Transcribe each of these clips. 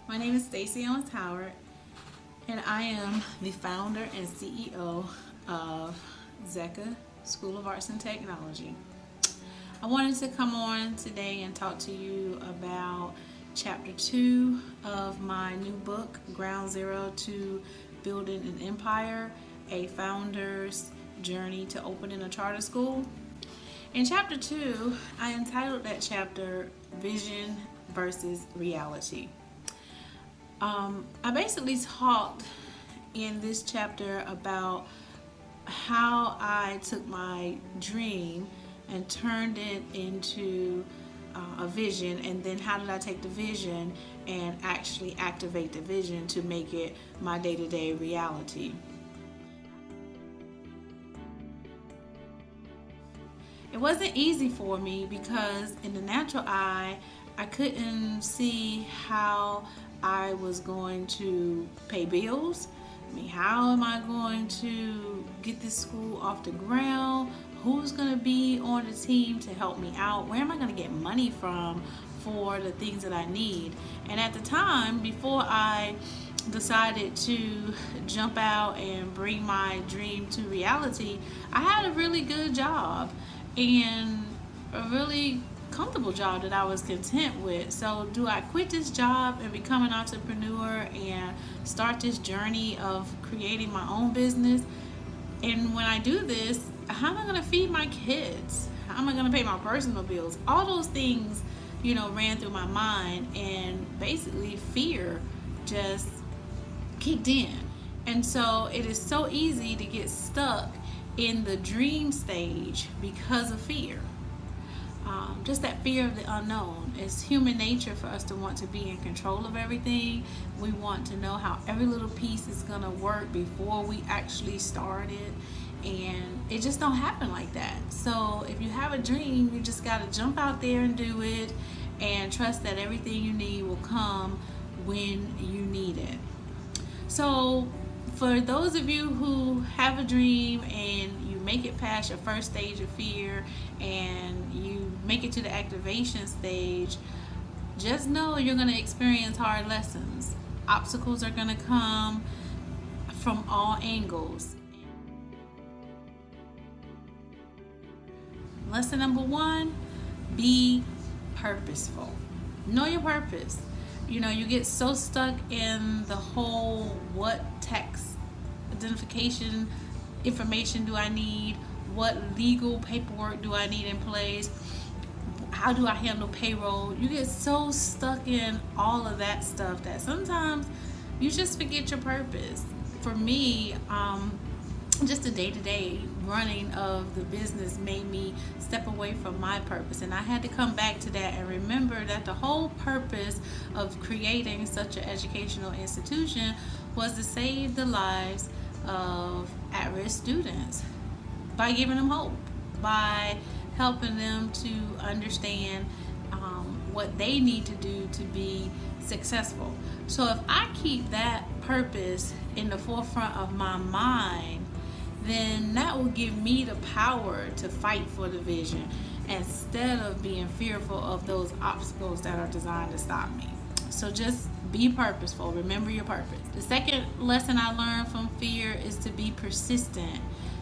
My name is Stacey Owens-Howard, and I am the founder and CEO of Z.E.C.A School of Arts and Technology. I wanted to come on today and talk to you about Chapter 2 of my new book, Ground Zero to Building an Empire, a Founder's Journey to Opening a Charter School. In Chapter 2, I entitled that chapter, Vision versus Reality. I basically talked in this chapter about how I took my dream and turned it into a vision, and then how did I take the vision and actually activate the vision to make it my day-to-day reality. It wasn't easy for me because in the natural eye, I couldn't see how I was going to pay bills. I mean, how am I going to get this school off the ground? Who's going to be on the team to help me out? Where am I going to get money from for the things that I need? And at the time, before I decided to jump out and bring my dream to reality, I had a really good job and a really comfortable job that I was content with. So do I quit this job and become an entrepreneur and start this journey of creating my own business? And when I do this, how am I going to feed my kids? How am I going to pay my personal bills? All those things, ran through my mind, and basically fear just kicked in. And so it is so easy to get stuck in the dream stage because of fear. Just that fear of the unknown. It's human nature for us to want to be in control of everything. We want to know how every little piece is going to work before we actually start it. And it just don't happen like that. So if you have a dream, you just got to jump out there and do it and trust that everything you need will come when you need it. So for those of you who have a dream and you make it past your first stage of fear and you make it to the activation stage, just know you're going to experience hard lessons. Obstacles are going to come from all angles. Lesson number 1, be purposeful. Know your purpose. You get so stuck in the whole what tax identification information do I need, what legal paperwork do I need in place, how do I handle payroll. You get so stuck in all of that stuff that sometimes you just forget your purpose. For me, just the day-to-day running of the business made me step away from my purpose, and I had to come back to that and remember that the whole purpose of creating such an educational institution was to save the lives of at-risk students by giving them hope, by helping them to understand what they need to do to be successful. So if I keep that purpose in the forefront of my mind, then that will give me the power to fight for the vision instead of being fearful of those obstacles that are designed to stop me. So just be purposeful. Remember your purpose. The second lesson I learned from fear is to be persistent.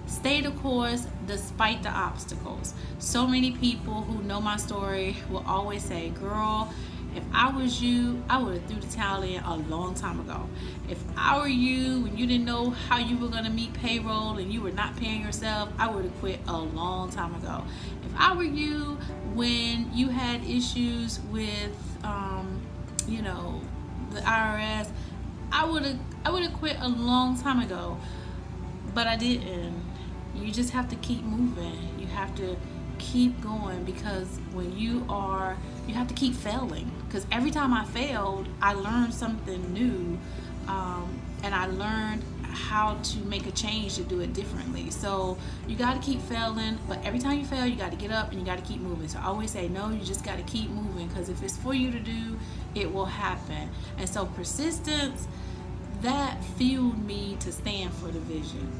Stay the course despite the obstacles. So many people who know my story will always say, girl, if I was you, I would have threw the towel in a long time ago. If I were you, when you didn't know how you were going to meet payroll and you were not paying yourself, I would have quit a long time ago. If I were you, when you had issues with, the IRS, I would have quit a long time ago. But I didn't. You just have to keep moving. You have to keep going, because when you have to keep failing, because every time I failed, I learned something new, and I learned how to make a change to do it differently. So you got to keep failing, but every time you fail, you got to get up and you got to keep moving. So I always say, no, you just got to keep moving, because if it's for you to do, it will happen. And so persistence, that fueled me to stand for the vision.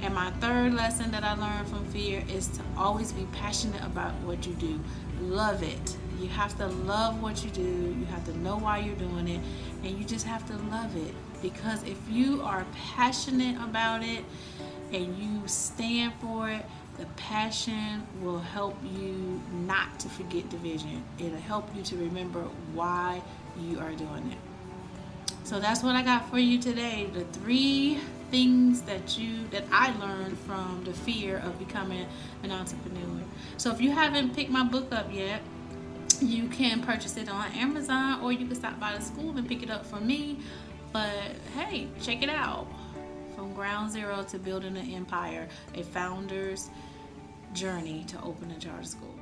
And my third lesson that I learned from fear is to always be passionate about what you do. Love it. You have to love what you do. You have to know why you're doing it, and you just have to love it. Because if you are passionate about it and you stand for it, the passion will help you not to forget the vision. It'll help you to remember why you are doing it. So that's what I got for you today. The 3 things that I learned from the fear of becoming an entrepreneur. So if you haven't picked my book up yet, you can purchase it on Amazon, or you can stop by the school and pick it up from me. But hey, check it out. From ground zero to building an empire, a founder's journey to open a charter school.